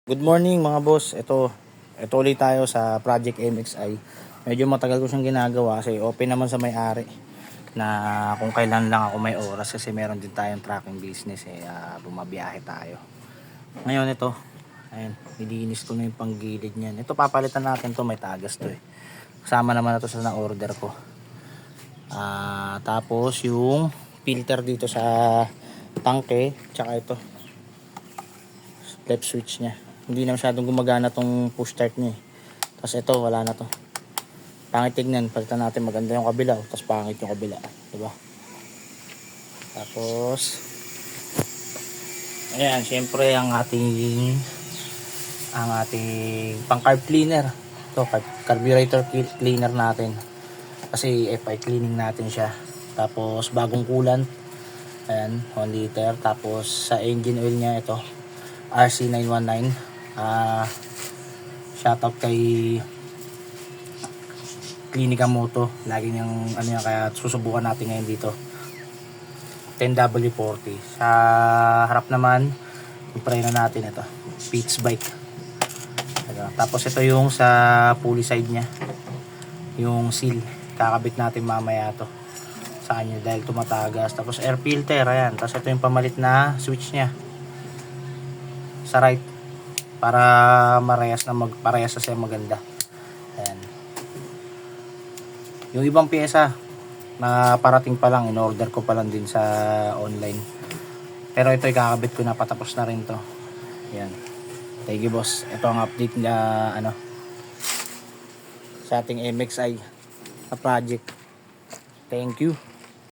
Good morning mga boss. Ito ulit tayo sa Project MXI. Medyo matagal ko siyang ginagawa kasi open naman sa may-ari na kung kailan lang ako may oras kasi meron din tayong tracking business bumabiyahe tayo. Ngayon ito, ayun, nilinis ko na yung panggilid niyan. Ito papalitan natin to, may tagas to eh. Kasama naman na to sa na-order ko. Tapos yung filter dito sa tangke, tsaka ito left switch niya. Hindi na masyadong gumagana tong push start niya. Tapos ito, wala na to. Pangit tignan, palitan natin, maganda yung kabila, tapos pangit yung kabila, diba? Tapos ayan, syempre ang ating pang carb cleaner. Ito, carburetor cleaner natin. Kasi FI cleaning natin siya. Tapos bagong coolant. Ayan, 1 liter. Tapos sa engine oil niya ito, RC919. Shoutout kay Clinica Moto. Lagi niyang ano yan, kaya susubukan natin ngayon dito. 10W40. Sa harap naman, yung preno natin ito, Pitts Bike. Tapos ito yung sa pulley side niya, yung seal. Kakabit natin mamaya to sa kanya dahil tumatagas. Tapos air filter, ayan. Tapos ito yung pamalit na switch niya sa right, para parehas na siya maganda. Ayan. Yung ibang pyesa na parating pa lang, in-order ko pa lang din sa online. Pero ito ikakabit ko na, patapos na rin to. Ayan. Thank you boss. Ito ang update na sa ating MXI na project. Thank you.